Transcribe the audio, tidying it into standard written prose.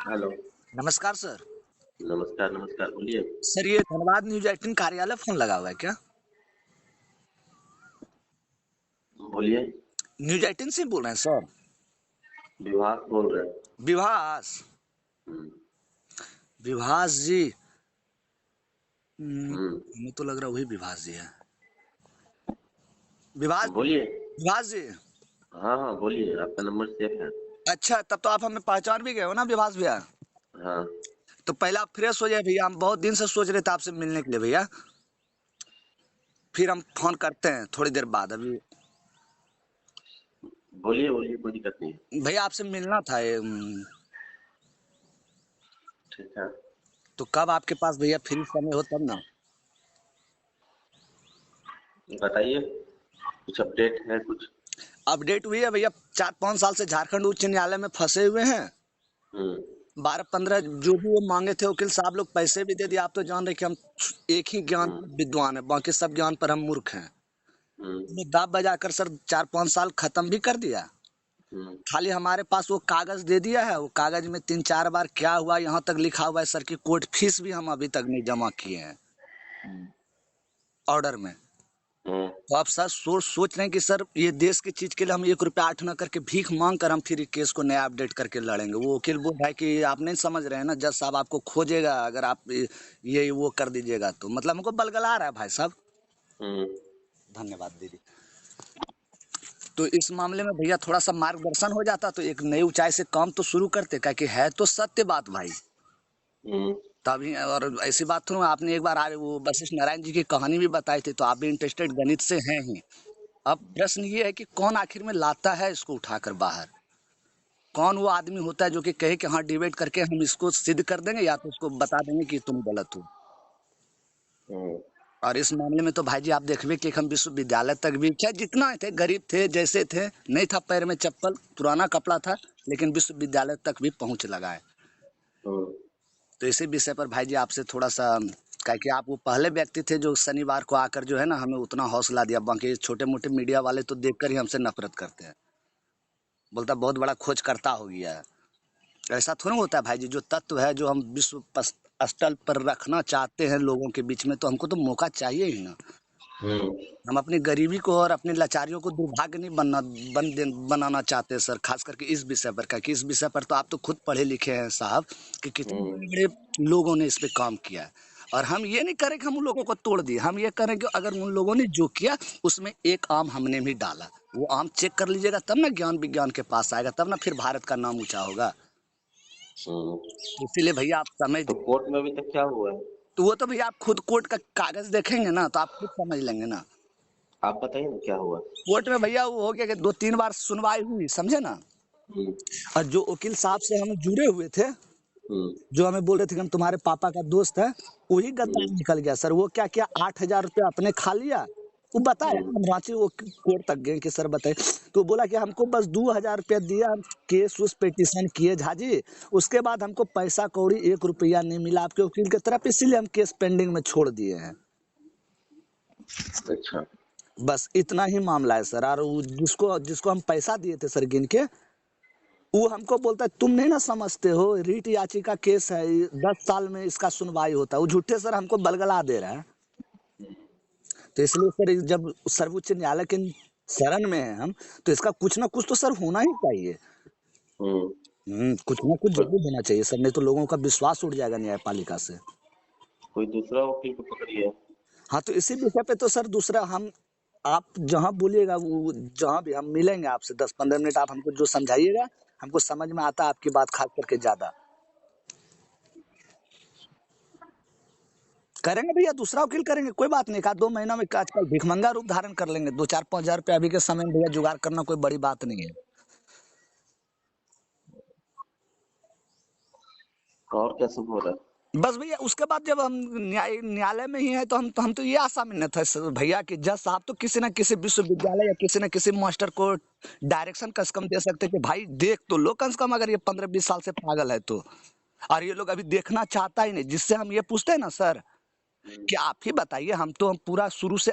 Hello. नमस्कार sir. नमस्कार, नमस्कार, बोलिए। सर ये धनबाद न्यूज 18 कार्यालय फोन लगा हुआ है क्या? बोलिए। न्यूज 18 से बोल रहे हैं सर? विभाग बोल रहे हैं। विभास। हुँ, विभास जी। हुँ, हमें तो लग रहा वही विभास जी है। विभास बोलिए। विभास जी। हाँ, हाँ, बोलिए, आपका नंबर सेव है। अच्छा, तब तो आप हमें पहचान भी गए हो ना विभास भैया। हाँ, तो पहले आप फ्रेश हो जाए भैया, हम बहुत दिन से सोच रहे थे आपसे मिलने के लिए भैया। फिर हम फोन करते हैं थोड़ी देर बाद। अभी बोलिए, बोलिए, कोई दिक्कत नहीं है। भैया आपसे मिलना था ठीक है, तो कब आपके पास भैया फ्री समय हो तब ना। बताइए, कुछ अपडेट है कुछ? अपडेट हुई है भैया, 4-5 साल से झारखंड उच्च न्यायालय में फंसे हुए हैं। हुँ, 12-15 जो भी वो मांगे थे वकील साहब लोग पैसे भी दे दिए। आप तो जान रहे कि हम एक ही ज्ञान हुँ, विद्वान है, बाकी सब ज्ञान पर हम मूर्ख हैं। हुँ, वो दाब बजाकर सर 4-5 साल खत्म भी कर दिया। हुँ, खाली हमारे पास वो कागज दे दिया है। वो कागज में 3-4 बार क्या हुआ यहाँ तक लिखा हुआ है सर की कोर्ट फीस भी हम अभी तक नहीं जमा किए हैं ऑर्डर में। हुँ, तो आप सर सोच रहे हैं कि सर ये देश की चीज के लिए हम 1 रुपया 8 ना करके भीख मांग कर हम फिर केस को नया अपडेट करके लड़ेंगे। वो वकील बोल रहा है कि आप नहीं समझ रहे हैं ना, जज साहब आपको खोजेगा अगर आप ये वो कर दीजिएगा तो। मतलब हमको बलगला रहा है भाई साहब। हुँ, धन्यवाद दीदी। तो इस मामले में भैया थोड़ा सा मार्गदर्शन हो जाता तो एक नई ऊंचाई से काम तो शुरू करते, क्या कि है तो सत्य बात भाई। हुँ, तभी और ऐसी बात थोड़ी, आपने एक बार वो वशिष्ठ नारायण जी की कहानी भी बताई थी, तो आप भी इंटरेस्टेड गणित से हैं ही। अब प्रश्न ये है कि कौन आखिर में लाता है इसको उठाकर बाहर। कौन वो आदमी होता है जो कि कहे कि हाँ डिबेट करके हम इसको सिद्ध कर देंगे या तो उसको बता देंगे कि तुम गलत हो। हुँ, और इस मामले में तो भाई जी आप देखिए कि हम विश्वविद्यालय तक भी, चाहे जितना थे गरीब थे जैसे थे, नहीं था पैर में चप्पल, पुराना कपड़ा था, लेकिन विश्वविद्यालय तक भी पहुंच लगाए। हुँ, तो इसी विषय पर भाई जी आपसे थोड़ा सा, क्या कि आप वो पहले व्यक्ति थे जो शनिवार को आकर जो है ना हमें उतना हौसला दिया। बाकी छोटे मोटे मीडिया वाले तो देखकर ही हमसे नफरत करते हैं, बोलता बहुत बड़ा खोजकर्ता हो गया है। ऐसा थोड़ा होता है भाई जी, जो तत्व है जो हम विश्व स्थल पर रखना चाहते हैं लोगों के बीच में, तो हमको तो मौका चाहिए ही ना। हुँ, हम अपनी गरीबी को और अपनी लाचारियों को दुर्भाग्य नहीं बनाना चाहते सर, खास करके इस विषय पर। क्या कि इस विषय पर तो आप तो खुद पढ़े लिखे हैं साहब, कि कितने हुँ, बड़े बड़े लोगों ने इस पे काम किया है। और हम ये नहीं करें कि हम उन लोगों को तोड़ दिए, हम ये करें कि अगर उन लोगों ने जो किया उसमें एक आम हमने भी डाला, वो आम चेक कर लीजिएगा तब ना ज्ञान विज्ञान के पास आएगा, तब ना फिर भारत का नाम ऊंचा होगा। हुँ। इसीलिए भैया आप समय तो दीजिए। कोर्ट में अभी तक क्या हुआ है? तो वो तो भैया आप खुद कोर्ट का कागज देखेंगे ना तो आप खुद समझ लेंगे ना। आप बताइए ना क्या हुआ? कोर्ट में भैया वो हो गया कि 2-3 बार सुनवाई हुई, समझे ना। हुँ, और जो वकील साहब से हम जुड़े हुए थे, हुँ, जो हमें बोल रहे थे कि हम तुम्हारे पापा का दोस्त है, वही गद्दार हुँ, निकल गया सर। वो क्या किया, 8,000 रुपया अपने खा लिया। वो बताया, हुँ, हम रांची वो कोर्ट तक गए कि सर बताइए। तो बोला कि हमको बस 2,000 रुपया दिया, केस उस पिटीशन किए झाजी, उसके बाद हमको पैसा कौड़ी 1 रुपया नहीं मिला आपके वकील की तरफ, इसीलिए हम केस पेंडिंग में छोड़ दिए हैं। अच्छा। बस इतना ही मामला है सर। और जिसको जिसको हम पैसा दिए थे सर गिन के, वो हमको बोलता है तुम नहीं ना समझते हो, रीट याचिका केस है, 10 साल में इसका सुनवाई होता है। वो झूठे सर हमको बलगला दे रहा है। तो इसलिए सर जब सर्वोच्च न्यायालय के शरण में है हम, तो इसका कुछ ना कुछ तो सर होना ही चाहिए। हुँ, कुछ ना कुछ कोई जरूर होना चाहिए सर, नहीं तो लोगों का विश्वास उठ जाएगा न्यायपालिका से। कोई दूसरा वकील को पकड़िए। हाँ, तो इसी विषय पे तो सर दूसरा हम, आप जहाँ बोलिएगा वो, जहाँ भी हम मिलेंगे आपसे 10-15 मिनट, आप हमको जो समझाइएगा हमको समझ में आता है आपकी बात, खास करके ज्यादा करेंगे भैया। दूसरा वकील करेंगे, कोई बात नहीं। 1-2 महीना में आजकल भिखमंगा रूप धारण कर लेंगे। 2-4-5 हजार रुपया अभी के समय में भैया जुगाड़ करना कोई बड़ी बात नहीं है। और क्या सब हो रहा है? बस भैया उसके बाद जब हम न्यायालय में ही है तो हम तो ये आशा में न थे भैया कि जज साहब तो किसी न किसी विश्वविद्यालय या किसी न किसी मास्टर को डायरेक्शन कम से कम दे सकते कि भाई देख तो लो कम से कम, अगर ये 15-20 साल से पागल है तो। और ये लोग अभी देखना चाहता ही नहीं, जिससे हम ये पूछते हैं ना सर हुँ। कि आप ही बताइए, हम तो हम पूरा शुरू से